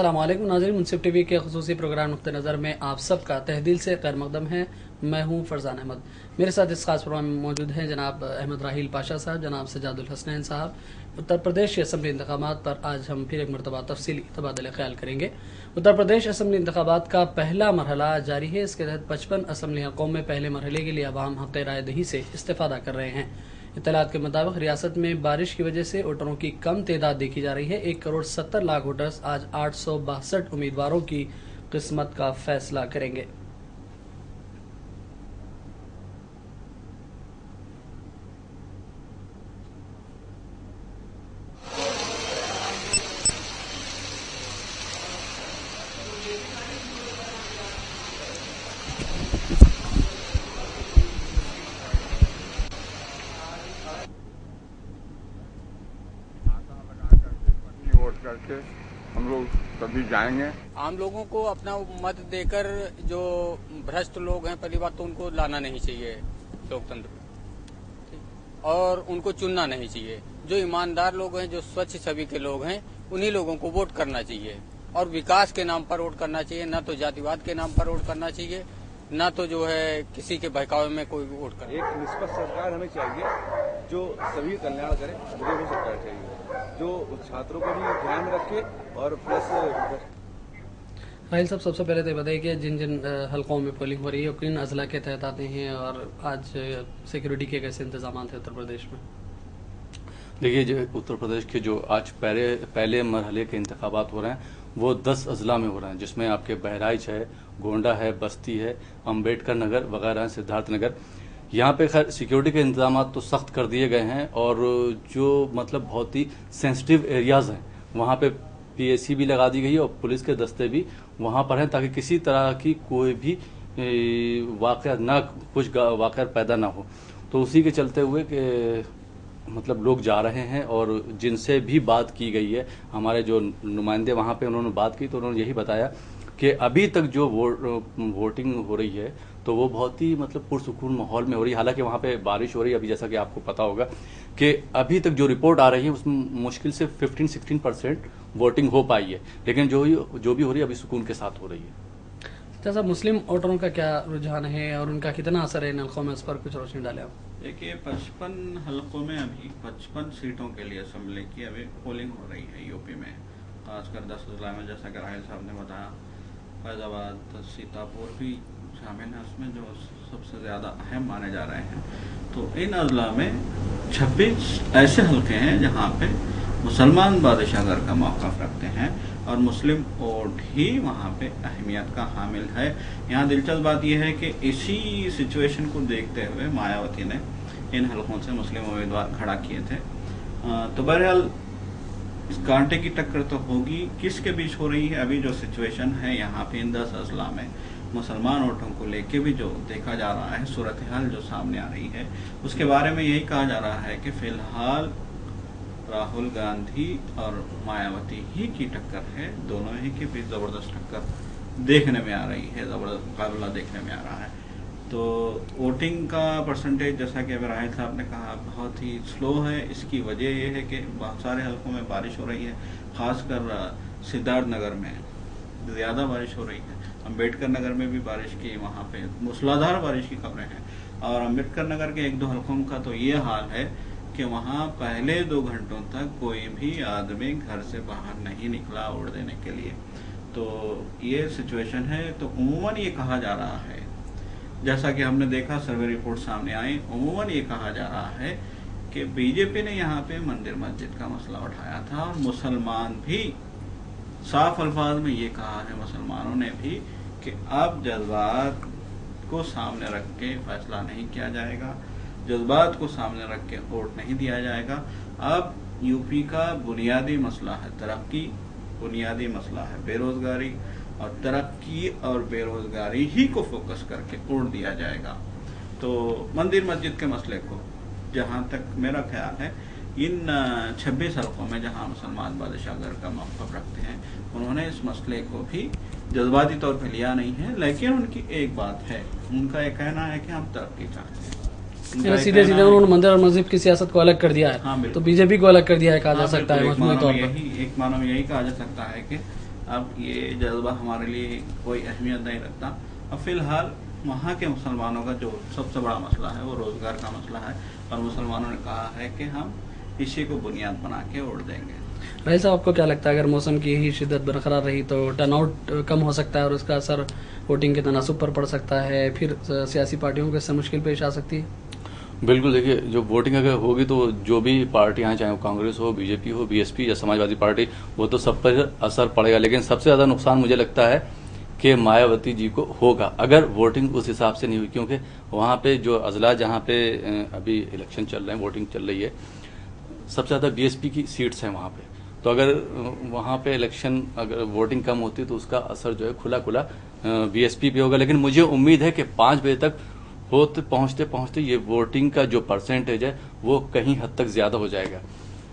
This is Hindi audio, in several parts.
अस्सलामुअलैकुम नाज़रीन, मुनसिफ टीवी के खुसूसी प्रोग्राम नुक्ते नज़र में आप सबका तहदिल से खैर मकदम है। मैं हूं फरजान अहमद। मेरे साथ इस खास प्रोग्राम में मौजूद हैं जनाब अहमद राहील पाशा साहब, जनाब सजादुल हसनैन साहब। उत्तर प्रदेश के असम्बली इंतखाबात पर आज हम फिर एक मरतबा तफसीली तबादला ख्याल करेंगे। उत्तर प्रदेश असम्बली इंतखाबात का पहला मरहला जारी है। इसके तहत 55 असम्बली हलकों में पहले मरहले के लिए अवाम हक़ राय दही से इस्तेफादा कर रहे हैं। इत्तलात के मुताबिक रियासत में बारिश की वजह से वोटरों की कम तादाद देखी जा रही है। 1,70,00,000 वोटर्स आज 862 उम्मीदवारों की किस्मत का फैसला करेंगे। वोट करके हम लोग तभी जाएंगे। आम लोगों को अपना मत देकर जो भ्रष्ट लोग हैं, पहली बात तो उनको लाना नहीं चाहिए लोकतंत्र में, और उनको चुनना नहीं चाहिए। जो ईमानदार लोग हैं, जो स्वच्छ छवि के लोग हैं, उन्हीं लोगों को वोट करना चाहिए और विकास के नाम पर वोट करना चाहिए, न तो जातिवाद के नाम पर वोट करना चाहिए, न तो जो है किसी के बहकावे में कोई वोट करना। एक निष्पक्ष सरकार हमें चाहिए जो सभी कल्याण करे, मुझे वो सरकार चाहिए जो छात्रों को भी ध्यान रखे और प्लस। राहिल साहब, सबसे पहले तो बताइए कि जिन जिन हलकों में पोलिंग हो रही है किन अजला के तहत आते हैं और आज सिक्योरिटी के कैसे इंतजाम थे उत्तर प्रदेश में? देखिए, जो उत्तर प्रदेश के जो आज पहले मरहले के इंतखाबात हो रहे हैं वो 10 अजला में हो रहे हैं, जिसमें आपके बहराइच है, गोंडा है, बस्ती है, अम्बेडकर नगर वगैरह, सिद्धार्थ नगर। यहाँ पे खैर सिक्योरिटी के इंतजाम तो सख्त कर दिए गए हैं और जो मतलब बहुत ही सेंसिटिव एरियाज हैं वहाँ पे पीएसी भी लगा दी गई है और पुलिस के दस्ते भी वहाँ पर हैं, ताकि किसी तरह की कोई भी वाक़या पैदा ना हो। तो उसी के चलते हुए कि मतलब लोग जा रहे हैं और जिनसे भी बात की गई है, हमारे जो नुमाइंदे वहाँ पे उन्होंने बात की तो उन्होंने यही बताया कि अभी तक जो वोटिंग हो रही है तो वो बहुत ही मतलब पुरसुकून माहौल में हो रही है। हालांकि वहाँ पे बारिश हो रही है अभी, जैसा कि आपको पता होगा कि अभी तक जो रिपोर्ट आ रही है उसमें मुश्किल से 15-16% वोटिंग हो पाई है, लेकिन जो भी हो रही है अभी सुकून के साथ हो रही है। जैसा मुस्लिम वोटरों का क्या रुझान है और उनका कितना असर है इन हलकों में, इस पर कुछ रोशनी डालें आप। देखिए, 55 हलकों में अभी 55 सीटों के लिए असेंबली की अभी पोलिंग हो रही है यूपी में, खासकर 10 जिला में, जैसा कि राहिल साहब ने बताया। फैजाबाद, सीतापुर भी शामिल है उसमें, जो सबसे ज्यादा अहम माने जा रहे हैं। तो इन अजला में 26 ऐसे हलके हैं जहाँ पे मुसलमान बादशाहगर का मौक़िफ़ रखते हैं और मुस्लिम वोट ही वहाँ पे अहमियत का हामिल है। यहाँ दिलचस्प बात यह है कि इसी सिचुएशन को देखते हुए मायावती ने इन हलकों से मुस्लिम उम्मीदवार खड़ा किए थे। तो बहरहाल इस कांटे की टक्कर तो होगी। किसके बीच हो रही है? अभी जो सिचुएशन है यहाँ पे इन 10 अजला में मुसलमान वोटों को लेके भी जो देखा जा रहा है, सूरत हाल जो सामने आ रही है, उसके बारे में यही कहा जा रहा है कि फिलहाल राहुल गांधी और मायावती ही की टक्कर है। दोनों ही के बीच जबरदस्त टक्कर देखने में आ रही है, जबरदस्त मुकाबला देखने में आ रहा है। तो वोटिंग का परसेंटेज, जैसा कि अभी राहिल साहब ने कहा, बहुत ही स्लो है। इसकी वजह यह है कि बहुत सारे हलकों में बारिश हो रही है, खासकर सिद्धार्थ नगर में ज़्यादा बारिश हो रही है। अम्बेडकर नगर में भी बारिश की, वहाँ पे मूसलाधार बारिश की खबरें हैं। और अम्बेडकर नगर के 1-2 हलकों का तो ये हाल है कि वहाँ पहले 2 घंटों तक कोई भी आदमी घर से बाहर नहीं निकला वोट देने के लिए। तो ये सिचुएशन है। तो उमूमन ये कहा जा रहा है, जैसा कि हमने देखा सर्वे रिपोर्ट सामने आई, उमूमन ये कहा जा रहा है कि बीजेपी ने यहाँ पे मंदिर मस्जिद का मसला उठाया था और मुसलमान भी साफ अल्फाज में ये कहा है, मुसलमानों ने भी, कि अब जज्बात को सामने रख के फैसला नहीं किया जाएगा, जज्बात को सामने रख के वोट नहीं दिया जाएगा। अब यूपी का बुनियादी मसला है तरक्की, बुनियादी मसला है बेरोजगारी, और तरक्की और बेरोजगारी ही को फोकस करके वोट दिया जाएगा। तो मंदिर मस्जिद के मसले को, जहाँ तक मेरा ख्याल है, इन 26 हलकों में जहाँ मुसलमान बादशाहगर का मौक़िफ़ रखते हैं, उन्होंने इस मसले को भी जज्बाती तौर पर लिया नहीं है। लेकिन उनकी एक बात है, उनका एक कहना है कि हम तरक्की चाहते हैं। सीधे सीधे उन्होंने मंदिर और मस्जिद की सियासत को अलग कर दिया है। हाँ, तो बीजेपी को अलग कर दिया है, कहा जा सकता है। एक मानो में यही कहा जा सकता है कि अब ये जज्बा हमारे लिए कोई अहमियत नहीं रखता। अब फिलहाल वहाँ के मुसलमानों का जो सबसे बड़ा मसला है वो रोजगार का मसला है, और मुसलमानों ने कहा है कि हम इसी को बुनियाद बना के वोट देंगे। भाई साहब, आपको क्या लगता है अगर मौसम की ही शिद्दत बरकरार रही तो टर्नआउट कम हो सकता है और उसका असर वोटिंग के तनासुब पर पड़ सकता है, फिर सियासी पार्टियों को इससे मुश्किल पेश आ सकती है? बिल्कुल, देखिए जो वोटिंग अगर होगी तो जो भी पार्टियां, चाहे वो कांग्रेस हो, बीजेपी हो, बीएसपी या समाजवादी पार्टी, वो तो सब पर असर पड़ेगा। लेकिन सबसे ज्यादा नुकसान मुझे लगता है कि मायावती जी को होगा अगर वोटिंग उस हिसाब से नहीं हुई, क्योंकि वहां पे जो अजला जहां पे अभी इलेक्शन चल रहे हैं, वोटिंग चल रही है, सबसे ज्यादा बीएसपी की सीट्स हैं वहां पे। तो अगर वहां पे इलेक्शन अगर वोटिंग कम होती तो उसका असर जो है खुला खुला बीएसपी पे होगा। लेकिन मुझे उम्मीद है कि 5 बजे तक होते पहुंचते ये वोटिंग का जो परसेंटेज है वो कहीं हद तक ज्यादा हो जाएगा।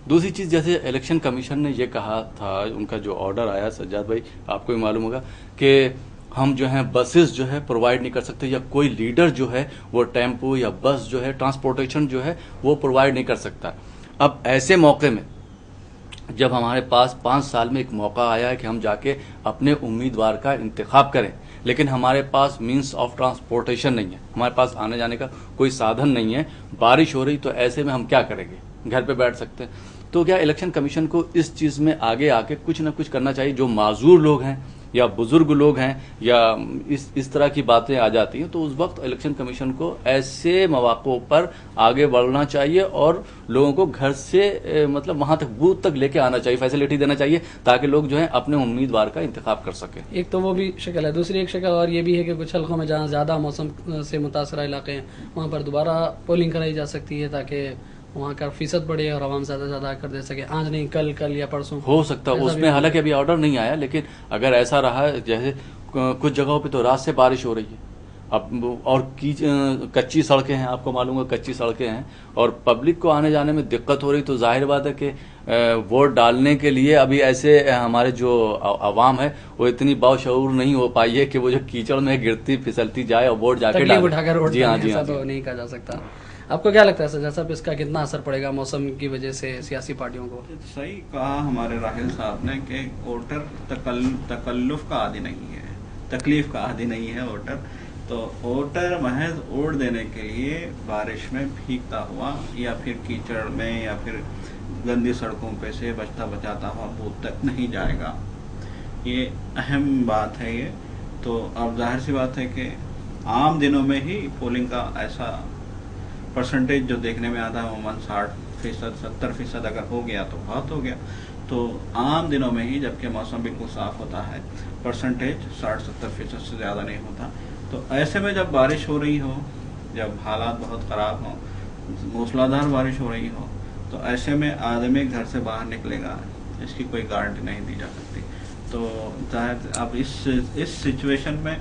दूसरी चीज, जैसे इलेक्शन कमीशन ने ये कहा था, उनका जो ऑर्डर आया, सज्जाद भाई आपको भी मालूम होगा कि हम जो है बसेस जो है प्रोवाइड नहीं कर सकते, या कोई लीडर जो है वो टेम्पो या बस जो है ट्रांसपोर्टेशन जो है वो प्रोवाइड नहीं कर सकता। अब ऐसे मौके में जब हमारे पास 5 साल में एक मौका आया है कि हम जाके अपने उम्मीदवार का इंतखाब करें, लेकिन हमारे पास मीन्स ऑफ ट्रांसपोर्टेशन नहीं है, हमारे पास आने जाने का कोई साधन नहीं है, बारिश हो रही, तो ऐसे में हम क्या करेंगे? घर पे बैठ सकते हैं। तो क्या इलेक्शन कमीशन को इस चीज में आगे आके कुछ ना कुछ करना चाहिए। जो माजूर लोग हैं या बुजुर्ग लोग हैं या इस तरह की बातें आ जाती हैं, तो उस वक्त इलेक्शन कमीशन को ऐसे मौकों पर आगे बढ़ना चाहिए और लोगों को घर से मतलब वहां तक, बूथ तक लेके आना चाहिए, फैसिलिटी देना चाहिए, ताकि लोग जो है अपने उम्मीदवार का इंतखाब कर सकें। एक तो वो भी शक्ल है, दूसरी एक शक्ल और ये भी है कि कुछ हल्कों में जहाँ ज्यादा मौसम से मुतासरा इलाके हैं वहाँ पर दोबारा पोलिंग कराई जा सकती है, ताकि वहाँ का फीसद बढ़े और आवाम ज्यादा कर दे सके। आज नहीं, कल या परसों हो सकता है। उसमें हालांकि अभी ऑर्डर नहीं आया, लेकिन अगर ऐसा रहा, जैसे कुछ जगहों पे तो रात से बारिश हो रही है अब, और कच्ची सड़कें हैं, आपको मालूम है कच्ची सड़कें हैं, और पब्लिक को आने जाने में दिक्कत हो रही, तो जाहिर बात है कि वोट डालने के लिए अभी ऐसे हमारे जो आवाम है वो इतनी बाशऊर नहीं हो पाई है कि वो जो कीचड़ में गिरती फिसलती जाए और वोट जाके डाले। जी हाँ, तो नहीं कहा जा सकता। आपको क्या लगता है सज्जाद साहब, इसका कितना असर पड़ेगा मौसम की वजह से सियासी पार्टियों को? सही कहा हमारे राहिल साहब ने कि वोटर तकल्लुफ का आदी नहीं है, तकलीफ का आदी नहीं है वोटर। तो वोटर महज वोट देने के लिए बारिश में भीगता हुआ या फिर कीचड़ में या फिर गंदी सड़कों पे से बचता बचाता हुआ बूथ तक नहीं जाएगा। ये अहम बात है ये। तो अब जाहिर सी बात है कि आम दिनों में ही पोलिंग का ऐसा परसेंटेज जो देखने में आता है अमूमन 60%, 70% अगर हो गया तो बहुत हो गया। तो आम दिनों में ही, जबकि मौसम बिल्कुल साफ होता है, परसेंटेज 60-70% से ज्यादा नहीं होता। तो ऐसे में जब बारिश हो रही हो, जब हालात बहुत खराब हो, मूसलाधार बारिश हो रही हो, तो ऐसे में आदमी घर से बाहर निकलेगा, इसकी कोई गारंटी नहीं दी जा सकती। तो अब इस सिचुएशन में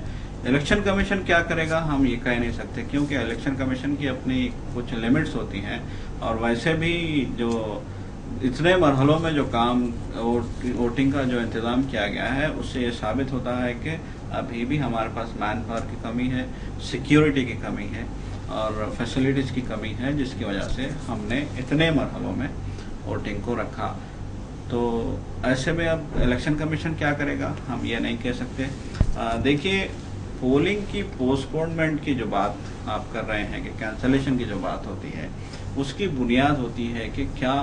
इलेक्शन कमीशन क्या करेगा हम ये कह नहीं सकते, क्योंकि इलेक्शन कमीशन की अपनी कुछ लिमिट्स होती हैं, और वैसे भी जो इतने मरहलों में जो काम वोटिंग का जो इंतजाम किया गया है, उससे ये साबित होता है कि अभी भी हमारे पास मैन पावर की कमी है, सिक्योरिटी की कमी है और फैसिलिटीज की कमी है, जिसकी वजह से हमने इतने मरहलों में वोटिंग को रखा। तो ऐसे में अब इलेक्शन कमीशन क्या करेगा हम ये नहीं कह सकते। देखिए, पोलिंग की पोस्टपोनमेंट की जो बात आप कर रहे हैं कि कैंसलेशन की जो बात होती है, उसकी बुनियाद होती है कि क्या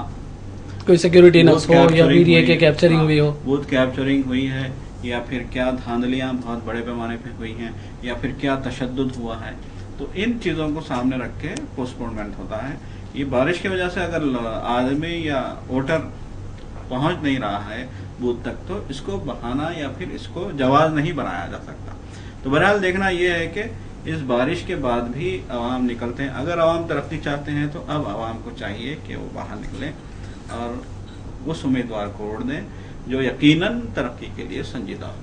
कोई सिक्योरिटी नक्स हो या फिर ये कि कैप्चरिंग हुई हो, बूथ कैप्चरिंग हुई है, या फिर क्या धांधलियां बहुत बड़े पैमाने पे हुई हैं, या फिर क्या तशद्दुद हुआ है। तो इन चीजों को सामने रख के पोस्टपोनमेंट होता है। ये बारिश की वजह से अगर आदमी या वोटर पहुंच नहीं रहा है बूथ तक, तो इसको बहाना या फिर इसको जवाब नहीं बनाया जा सकता। तो बहरहाल देखना यह है कि इस बारिश के बाद भी आवाम निकलते हैं। अगर आवाम तरक्की चाहते हैं तो अब आवाम को चाहिए कि वो बाहर निकलें और उस उम्मीदवार को वोट दें जो यकीनन तरक्की के लिए संजीदा हो।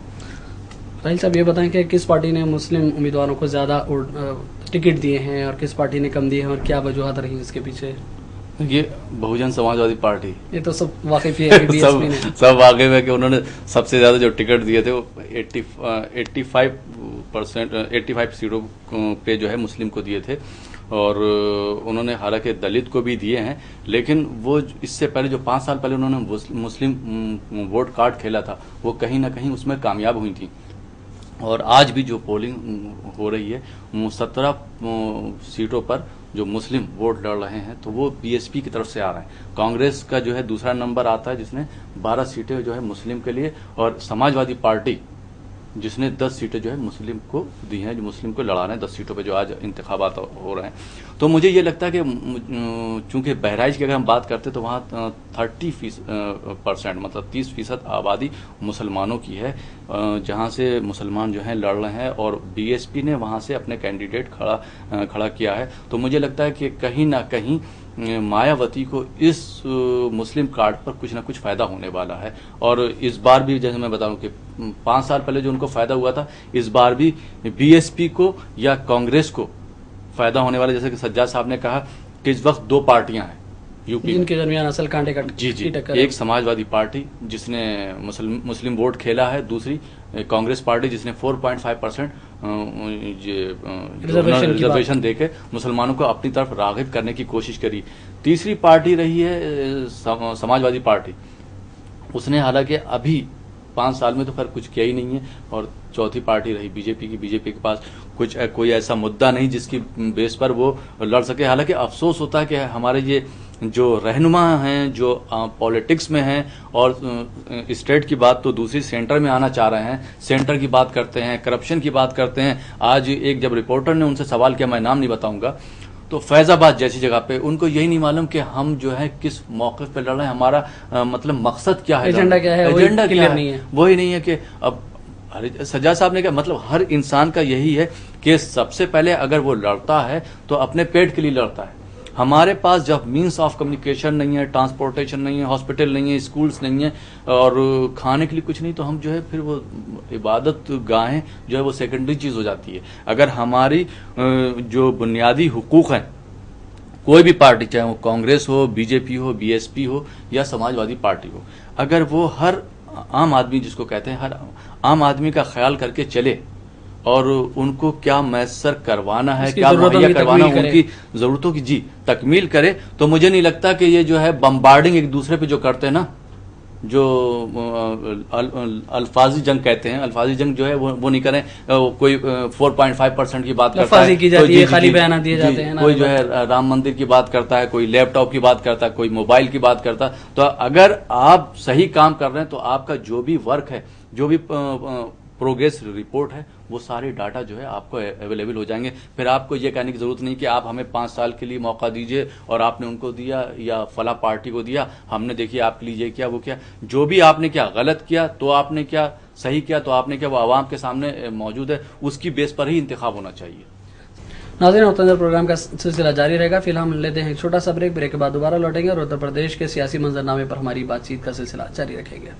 राहिल साहब, ये बताएं कि किस पार्टी ने मुस्लिम उम्मीदवारों को ज्यादा टिकट दिए हैं और किस पार्टी ने कम दिए हैं, और क्या वजूहत रही इसके पीछे? ये बहुजन समाजवादी पार्टी, ये तो सब वाकिफ ही है सब वाकिफ है कि उन्होंने सबसे ज्यादा जो टिकट दिए थे वो 85 सीटों पे जो है मुस्लिम को दिए थे, और उन्होंने हालांकि दलित को भी दिए हैं, लेकिन वो इससे पहले जो 5 साल पहले उन्होंने मुस्लिम वोट कार्ड खेला था वो कहीं ना कहीं उसमें कामयाब हुई थी। और आज भी जो पोलिंग हो रही है 17 सीटों पर जो मुस्लिम वोट लड़ रहे हैं तो वो बीएसपी की तरफ से आ रहे हैं। कांग्रेस का जो है दूसरा नंबर आता है जिसने 12 सीटें जो है मुस्लिम के लिए, और समाजवादी पार्टी जिसने 10 सीटें जो है मुस्लिम को दी हैं, जो मुस्लिम को लड़ा रहे हैं 10 सीटों पे जो आज इंतखाबात हो रहे हैं। तो मुझे ये लगता है कि चूंकि बहराइच की अगर हम बात करते तो वहाँ 30% मतलब 30% आबादी मुसलमानों की है, जहाँ से मुसलमान जो हैं लड़ रहे हैं और बीएसपी ने वहाँ से अपने कैंडिडेट खड़ा किया है। तो मुझे लगता है कि कहीं ना कहीं मायावती को इस मुस्लिम कार्ड पर कुछ ना कुछ फायदा होने वाला है। और इस बार भी जैसे मैं बताऊं कि 5 साल पहले जो उनको फायदा हुआ था, इस बार भी बीएसपी को या कांग्रेस को फायदा होने वाला। जैसे कि सज्जाद साहब ने कहा कि इस वक्त 2 पार्टियां हैं यूपी जिनके दरमियान असल कांटे का जी, एक समाजवादी पार्टी जिसने मुस्लिम वोट खेला है, दूसरी कांग्रेस पार्टी जिसने 4.5% रिजर्वेशन देके मुसलमानों को अपनी तरफ राग़िब करने की कोशिश करी। तीसरी पार्टी रही है समाजवादी पार्टी, उसने हालांकि अभी 5 साल में तो खैर कुछ किया ही नहीं है। और चौथी पार्टी रही बीजेपी की। बीजेपी के पास कोई ऐसा मुद्दा नहीं जिसकी बेस पर वो लड़ सके। हालांकि अफसोस होता है कि हमारे ये जो रहनुमा हैं, जो पॉलिटिक्स में हैं, और स्टेट की बात तो दूसरी सेंटर में आना चाह रहे हैं, सेंटर की बात करते हैं, करप्शन की बात करते हैं। आज एक जब रिपोर्टर ने उनसे सवाल किया, मैं नाम नहीं बताऊंगा, तो फैजाबाद जैसी जगह पे उनको यही नहीं मालूम कि हम जो है किस मौके पे लड़ रहे हैं, हमारा मतलब मकसद क्या है, एजेंडा क्या है, एजेंडा क्या नहीं है। वही नहीं है कि अब सज्जाद साहब ने कहा मतलब हर इंसान का यही है कि सबसे पहले अगर वो लड़ता है तो अपने पेट के लिए लड़ता है। हमारे पास जब मीन्स ऑफ कम्युनिकेशन नहीं है, ट्रांसपोर्टेशन नहीं है, हॉस्पिटल नहीं है, स्कूल्स नहीं है और खाने के लिए कुछ नहीं, तो हम जो है फिर वो इबादत गाहें जो है वो सेकेंडरी चीज हो जाती है। अगर हमारी जो बुनियादी हुकूक हैं, कोई भी पार्टी चाहे वो कांग्रेस हो, बीजेपी हो, बीएसपी हो या समाजवादी पार्टी हो, अगर वो हर आम आदमी जिसको कहते हैं हर आम आदमी का ख्याल करके चले और उनको क्या मैसर करवाना है, क्या मुहैया करवाना, उनकी जरूरतों की जी तकमील करे, तो मुझे नहीं लगता कि ये जो है बम्बार्डिंग एक दूसरे पे जो करते हैं ना, जो अल्फाजी जंग कहते हैं, अल्फाजी जंग जो है वो नहीं करें। कोई 4.5% की बात करता है, खाली बयान दिए जाते हैं, कोई जो है राम मंदिर की बात करता है, कोई लैपटॉप की बात करता है, कोई मोबाइल की बात करता है। तो अगर आप सही काम कर रहे हैं तो आपका जो भी वर्क है, जो भी प्रोग्रेस रिपोर्ट है, वो सारे डाटा जो है आपको अवेलेबल हो जाएंगे। फिर आपको ये कहने की जरूरत नहीं कि आप हमें 5 साल के लिए मौका दीजिए और आपने उनको दिया या फला पार्टी को दिया, हमने देखिए आपके लिए ये किया वो किया। जो भी आपने क्या गलत किया तो आपने क्या, सही किया तो आपने क्या, वो आवाम के सामने मौजूद है, उसकी बेस पर ही इंतखाब होना चाहिए। नाज़रीन, उत्तर प्रोग्राम का सिलसिला जारी रहेगा। फिलहाल हम लेते हैं एक छोटा सा ब्रेक के बाद दोबारा लौटेंगे और उत्तर प्रदेश के सियासी मंजरनामे पर हमारी बातचीत का सिलसिला जारी रखेंगे।